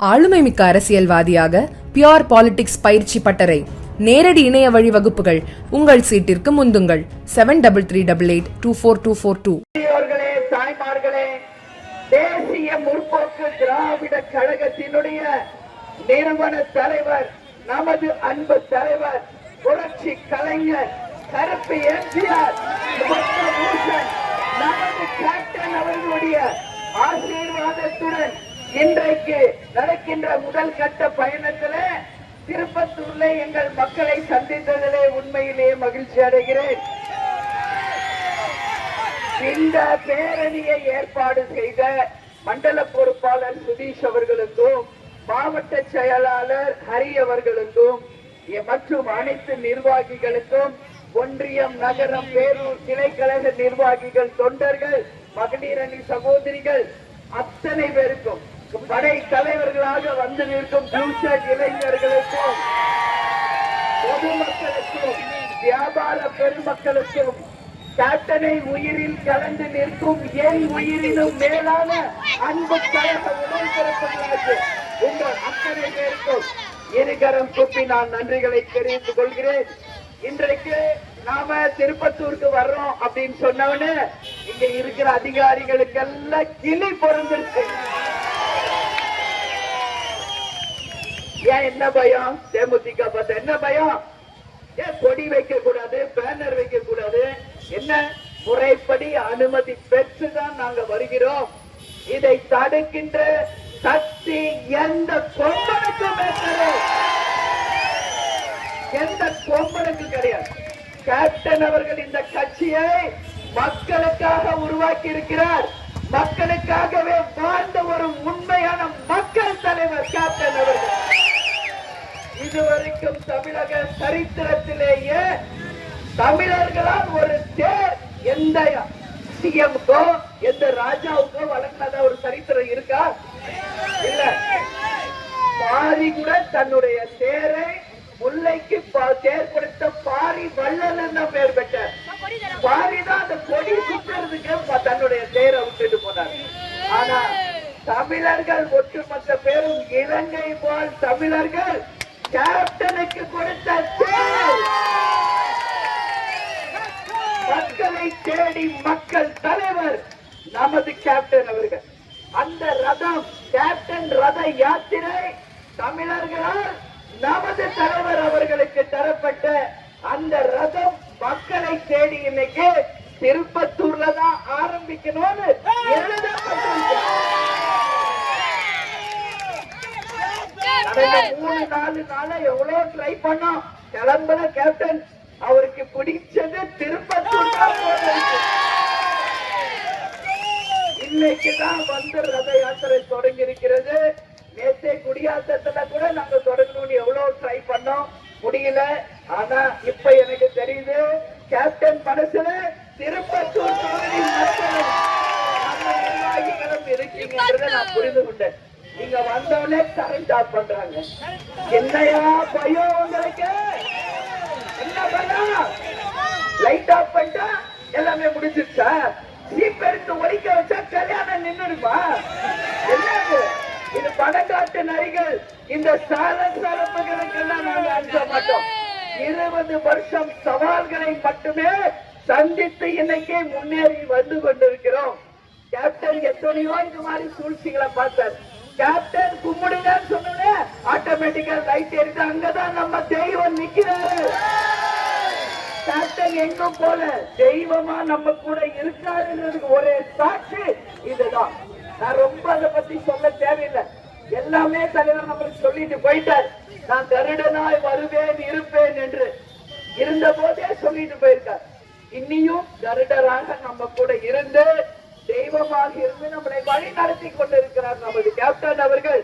ஆளுமை மிக்க அரசியல்வாதியாக பியோர் பாலிடிக்ஸ் பயிற்சி பட்டறை நேரடி இணைய வழி வகுப்புகள் உங்கள் சீட்டிற்கு முந்துங்கள் 7338824242. தாய்மார்களே, தேசிய முற்போக்கு திராவிட கழகத்தினுடைய நிறுவன தலைவர், நமது அன்பு தலைவர் புரட்சி கலைஞர் கருப்பு எம்ஜிஆர் நமது கேப்டன் அவர்களுடைய ஆசீர்வாதத்துடன் இன்றைக்கு நடக்கின்ற முதல் கட்ட பயணத்திலே திருப்பத்தூர்ல எங்கள் மக்களை சந்தித்ததிலே உண்மையிலேயே மகிழ்ச்சி அடைகிறேன். இந்த பேரணியை ஏற்பாடு செய்த மண்டல பொறுப்பாளர் சுதீஷ் அவர்களுக்கும், மாவட்ட செயலாளர் ஹரி அவர்களுக்கும் மற்றும் அனைத்து நிர்வாகிகளுக்கும், ஒன்றியம், நகரம், பேரூர் கிளைக்கழக நிர்வாகிகள், தொண்டர்கள், மகளிர் அணி சகோதரிகள் அத்தனை பேருக்கும், படை தலைவர்களாக வந்து நிற்கும் இளைஞர்களுக்கும், பொதுமக்களுக்கும், வியாபார பெருமக்களுக்கும், கேப்டனை உயிரில் கலந்து நிற்கும் என் உயிரினும் மேலான அன்பு கழக உடன்பிறப்புகளுக்கு உங்கள் அத்தனை பேருக்கும் இருகரம் கூப்பி நான் நன்றிகளை தெரிவித்துக் கொள்கிறேன். இன்றைக்கு நாம திருப்பத்தூருக்கு வர்றோம் அப்படின்னு சொன்னவனே இங்க இருக்கிற அதிகாரிகளுக்கு எல்லாம் கிளி பொருந்திருக்கு. ஏன் என்ன பயம்? தேமுதிக பார்த்த என்ன பயம்? ஏன் கொடி வைக்க கூடாது, பேனர் வைக்க கூடாது? என்ன முறைப்படி அனுமதி பெற்றுதான் நாங்க வருகிறோம். இதை தடுக்கின்ற சக்தி எந்த கொம்பனுக்கும் எந்த கொம்பனுக்கு கிடையாது. கேப்டன் அவர்கள் இந்த கட்சியை மக்களுக்காக உருவாக்கி இருக்கிறார். மக்களுக்காகவே வாழ்ந்த ஒரு உண்மையான மக்கள் தலைவர் கேப்டன் அவர்கள். இதுவரைக்கும் தமிழக சரித்திரத்திலேயே தமிழர்களால் ஒரு தேர் எந்த சிஎம்கோ எந்த ராஜாவுக்கோ வழங்கினதா ஒரு சரித்திரம் இருக்கா? இல்ல. பாரி கூட தன்னுடைய தேரை முல்லைக்கு தேர் கொடுத்த பாரி வள்ளல் பேர் பெற்றார். பாரி தான் அந்த கொடி சுற்றுறதுக்கு தன்னுடைய தேரை விட்டுட்டு போனார். ஆனா தமிழர்கள் ஒட்டுமொத்த பேரும் இலங்கை போல் தமிழர்கள் கேப்டனுக்கு கொடுத்த தேர், மக்களை தேடி மக்கள் தலைவர் நமது கேப்டன் அவர்கள். அந்த ரதம், கேப்டன் ரத யாத்திரை தமிழர்களால் நமது தலைவர் அவர்களுக்கு தரப்பட்ட அந்த ரதம் மக்களை தேடி இன்னைக்கு திருப்பத்தூர்ல தான் ஆரம்பிக்கணும்னு எழுதப்பட்டிருக்கிறது. 3-4 நாளா எவ்வளவு ட்ரை பண்ணோம். கிளம்புற கேப்டன் அவருக்கு பிடிச்சது திருப்பத்தூர். இன்னைக்குதான் வந்து ரத யாத்திரை தொடங்கி இருக்கிறது. நேற்றே குடியாத்தத்துல கூட நாங்க தொடங்கணும்னு எவ்வளவு ட்ரை பண்ணோம், முடியல. ஆனா இப்ப எனக்கு தெரியுது கேப்டன் மனசுல திருப்பத்தூர் நிர்வாகிகளும் இருக்கீங்கன்றத நான் புரிந்து கொண்டேன். நீங்க வந்தவனே கரண்ட் ஆஃப் பண்றாங்க. என்னையா பயம் உங்களுக்கு? என்ன பயம்? லைட் ஆஃப் பண்ணிட்டா எல்லாமே முடிஞ்சிருச்சா? சீப் எடுத்து ஒழிக்க வச்சா கல்யாணம் நின்றுடுமா? என்னது இது? பணக்காட்டு நரிகள் இந்த சலசலப்புகளுக்கு எல்லாம் நாங்க அஞ்ச மாட்டோம். 20 வருஷம் சவால்களை மட்டுமே சந்தித்து இன்னைக்கு முன்னேறி வந்து கொண்டிருக்கிறோம். கேப்டன் எத்தனையோ இந்த மாதிரி சூழ்ச்சிகளை பார்த்தார். கேப்டன் கும்பிடுங்கன்னு சொன்னே ஆட்டோமேட்டிக்கா லைட் எரிது. அங்கதான் நம்ம தெய்வம் நிக்கிறாரு. கேப்டன் எங்கும் போல தெய்வமா நம்ம கூட இருக்காருன்றதுக்கு ஒரே சாட்சி இதுதான். நான் ரொம்ப அதை பத்தி சொல்ல தேவையில்லை. எல்லாமே தலைவர் நம்மளுக்கு சொல்லிட்டு போயிட்டார். நான் கருடனாய் வருவேன் இருப்பேன் என்று இருந்த போதே சொல்லிட்டு போயிருக்கார். இன்னியும் கருடராக நம்ம கூட இருந்து தெய்வமாக இருந்து நம்மளை வழி நடத்தி கொண்டிருக்கிறார் நமது கேப்டன் அவர்கள்.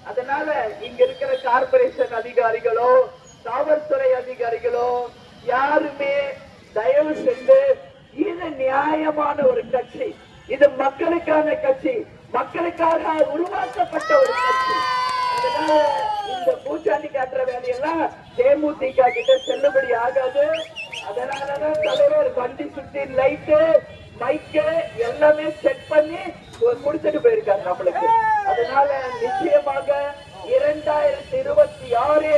அதனால இங்க இருக்கிற கார்பரேஷன் அதிகாரிகளோ காவல்துறை அதிகாரிகளோ யாருமே தயவு செஞ்சு, இது நியாயமான ஒரு கட்சி, இது மக்களுக்கான கட்சி, மக்களுக்காக உருவாக்கப்பட்ட ஒரு கட்சி. அதனால இந்த பூச்சாண்டி காட்டுற வேலையெல்லாம் தேமுதிக கிட்ட செல்லுபடி ஆகாது. அதனாலதான் தலைவர் வண்டி சுத்தி லைட்டு மைக்கு எல்லாமே செட் பண்ணி கொடுத்துட்டு போயிருக்காங்க நம்மளுக்கு. அதனால நிச்சயமாக 2026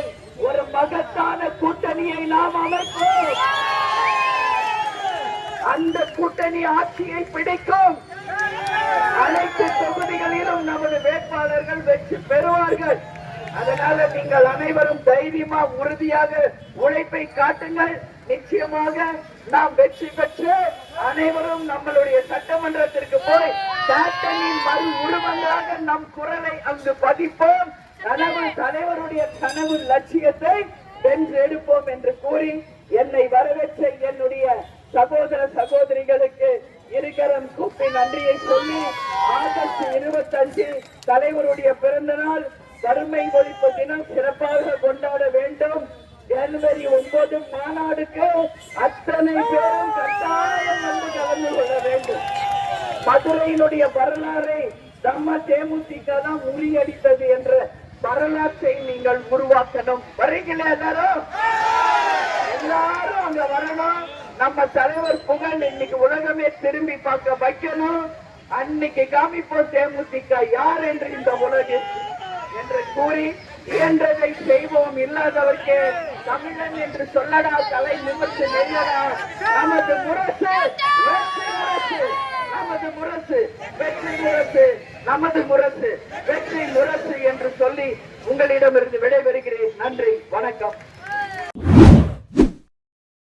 ஒரு மகத்தான கூட்டணியை நாம் அமைப்போம். அந்த கூட்டணி ஆட்சியை பிடிக்கும். அனைத்து தொகுதிகளிலும் நமது வேட்பாளர்கள் வெற்றி பெறுவார்கள். அதனால நீங்கள் அனைவரும் தைரியமா உறுதியாக உழைப்பை காட்டுங்கள். நிச்சயமாக நாம் வெற்றி பெற்று அனைவரும் நம்மளுடைய சட்டமன்றத்திற்கு போய் கேப்டனின் மறு உருவங்களாக நம் குரலை அங்கு பதிப்போம். தலைவருடைய கனவு லட்சியத்தை வென்றெடுப்போம் என்று கூறி என்னை வரவேற்ற என்னுடைய சகோதர சகோதரிகளுக்கு இருகரம் கூப்பி நன்றியை சொல்லி ஆகஸ்ட் 25 தலைவருடைய பிறந்த நாள் வறுமை ஒழிப்பு தினம் சிறப்பாக கொண்டாட வேண்டும். ஜனவரி 9 மாநாடுக்கு அத்தனை பேரும் கட்டாயம் வந்து கலந்து கொள்ள வேண்டும். மதுரையினுடைய வரலாறை நம்ம தேமுதிக தான் முறியடித்தது என்ற வரலாற்றை நீங்கள் உருவாக்கணும். வரீங்களா எல்லாரும்? எல்லாரும் அங்க வரணும். நம்ம தலைவர் புகழ் இன்னைக்கு உலகமே திரும்பி பார்க்க வைக்கணும். அன்னைக்கு காமிப்போம் தேமுதிக யார் என்று இந்த உலகில் என்று கூறி இயன்றதை செய்வோம். இல்லாதவர்க்கு தமிழன் என்று சொல்லடா, தலை நிமிர்ந்து நெய்யடா. நமது முரசு வெற்றி முரசு, நமது முரசு வெற்றி முரசு.